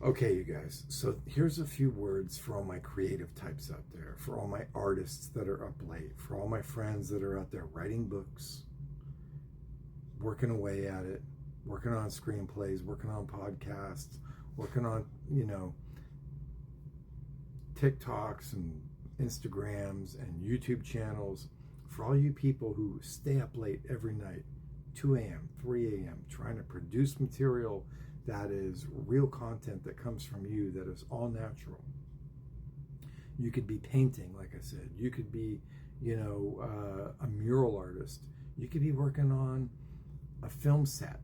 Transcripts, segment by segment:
Okay, you guys, so here's a few words for all my creative types out there, for all my artists that are up late, for all my friends that are out there writing books, working away at it, working on screenplays, working on podcasts, working on, TikToks and Instagrams and YouTube channels, for all you people who stay up late every night, 2 a.m., 3 a.m., trying to produce material that is real content that comes from you, that is all natural. You could be painting, like I said. You could be, a mural artist. You could be working on a film set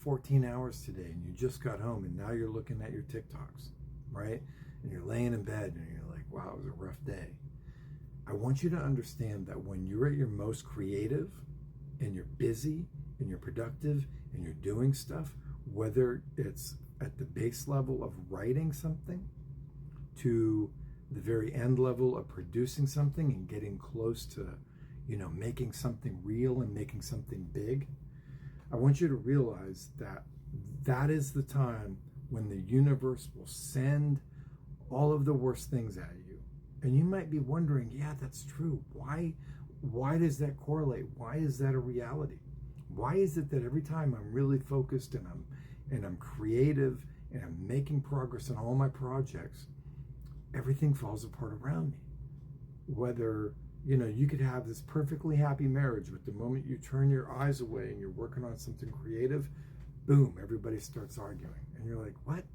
14 hours today, and you just got home, and now you're looking at your TikToks, right? And you're laying in bed, and you're like, wow, it was a rough day. I want you to understand that when you're at your most creative, and you're busy, and you're productive, and you're doing stuff, whether it's at the base level of writing something to the very end level of producing something and getting close to, making something real and making something big, I want you to realize that that is the time when the universe will send all of the worst things at you. And you might be wondering, yeah, that's true. Why does that correlate? Why is that a reality? Why is it that every time I'm really focused and I'm creative and I'm making progress in all my projects, everything falls apart around me? Whether, you could have this perfectly happy marriage, but the moment you turn your eyes away and you're working on something creative, boom, everybody starts arguing. And you're like, what?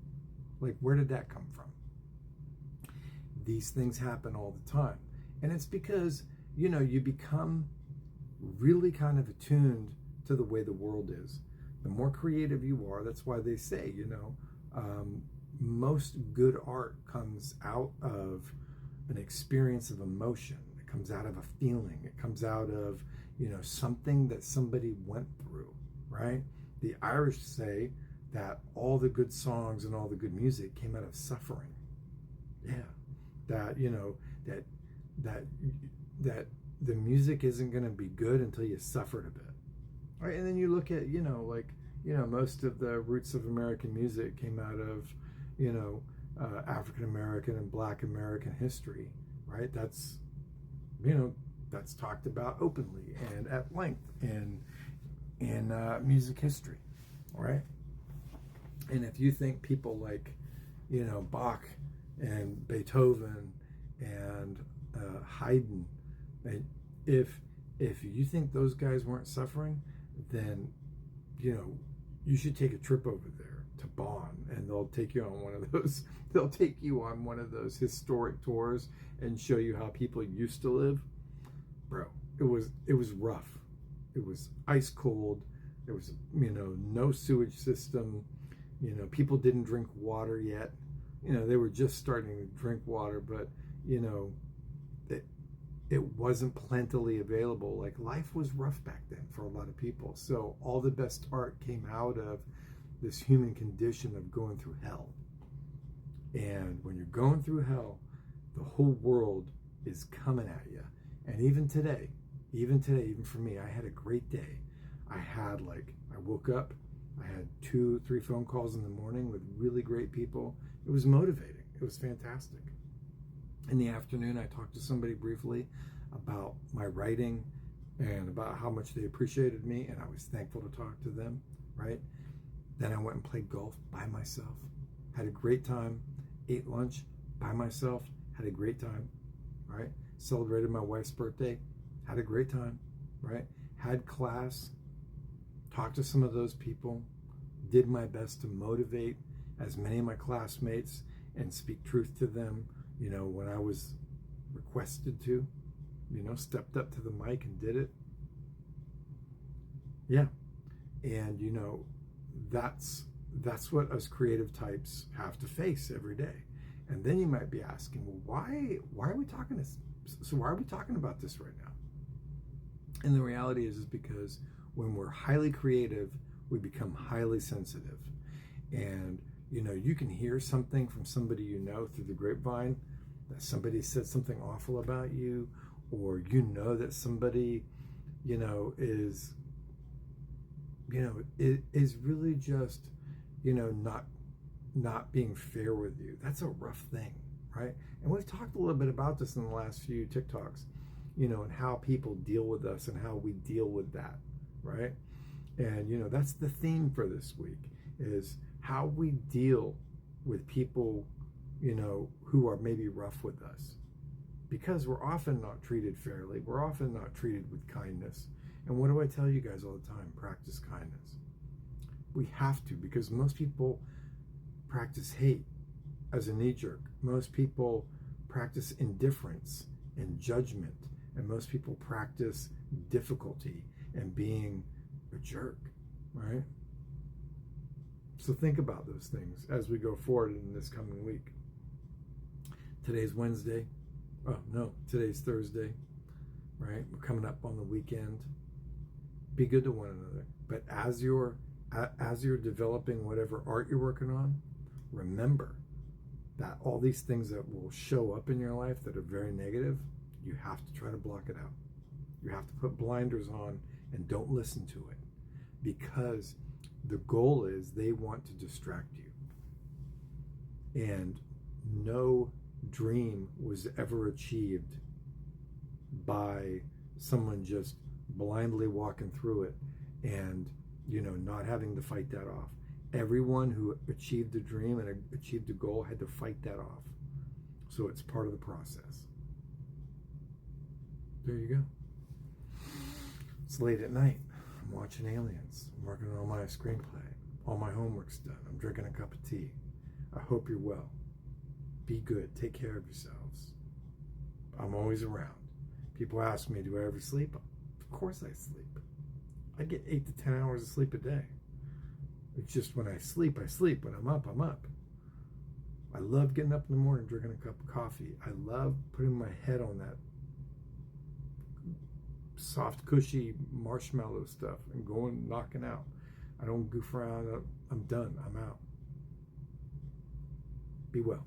Like, where did that come from? These things happen all the time. And it's because, you become really kind of attuned to the way the world is. The more creative you are, that's why they say, most good art comes out of an experience of emotion. It comes out of a feeling. It comes out of, something that somebody went through, right? The Irish say that all the good songs and all the good music came out of suffering. Yeah. That, that the music isn't going to be good until you suffered a bit. Right? And then you look at, most of the roots of American music came out of, African American and Black American history, right? That's, that's talked about openly and at length in music history, right? And if you think people like, Bach and Beethoven and Haydn, and if you think those guys weren't suffering, then you should take a trip over there to Bonn, and they'll take you on one of those. They'll take you on one of those historic tours and show you how people used to live. Bro, it was rough. It was ice cold. There was no sewage system. People didn't drink water yet. They were just starting to drink water, but it wasn't plentifully available. Like, life was rough back then for a lot of people. So all the best art came out of this human condition of going through hell. And when you're going through hell, the whole world is coming at you. And even today, even for me, I had a great day. I woke up, I had 2-3 phone calls in the morning with really great people. It was motivating. It was fantastic. In the afternoon, I talked to somebody briefly about my writing and about how much they appreciated me, and I was thankful to talk to them, right? Then I went and played golf by myself, had a great time, ate lunch by myself, had a great time, right? Celebrated my wife's birthday, had a great time, right? Had class, talked to some of those people, did my best to motivate as many of my classmates and speak truth to them, when I was requested to, stepped up to the mic and did it. Yeah. And, that's what us creative types have to face every day. And then you might be asking, well, why are we talking this? So why are we talking about this right now? And the reality is because when we're highly creative, we become highly sensitive. And, you can hear something from somebody through the grapevine, that somebody said something awful about you, or that somebody, is really just, not being fair with you. That's a rough thing, right? And we've talked a little bit about this in the last few TikToks, and how people deal with us and how we deal with that, right? And that's the theme for this week, is how we deal with people, who are maybe rough with us. Because we're often not treated fairly. We're often not treated with kindness. And what do I tell you guys all the time? Practice kindness. We have to, because most people practice hate as a knee jerk. Most people practice indifference and judgment. And most people practice difficulty and being a jerk, right? So think about those things as we go forward in this coming week. Today's Wednesday. Oh, no, today's Thursday, right? We're coming up on the weekend. Be good to one another. But as you're developing whatever art you're working on, remember that all these things that will show up in your life that are very negative, you have to try to block it out. You have to put blinders on and don't listen to it, because the goal is they want to distract you. And no dream was ever achieved by someone just blindly walking through it and not having to fight that off. Everyone who achieved a dream and achieved a goal had to fight that off. So it's part of the process. There you go. It's late at night. I'm watching Aliens. I'm working on my screenplay. All my homework's done. I'm drinking a cup of tea. I hope you're well. Be good. Take care of yourselves. I'm always around. People ask me, do I ever sleep? Of course I sleep. I get 8 to 10 hours of sleep a day. It's just when I sleep, I sleep. When I'm up, I'm up. I love getting up in the morning, drinking a cup of coffee. I love putting my head on that soft, cushy marshmallow stuff and going, knocking out. I don't goof around. I'm done. I'm out. Be well.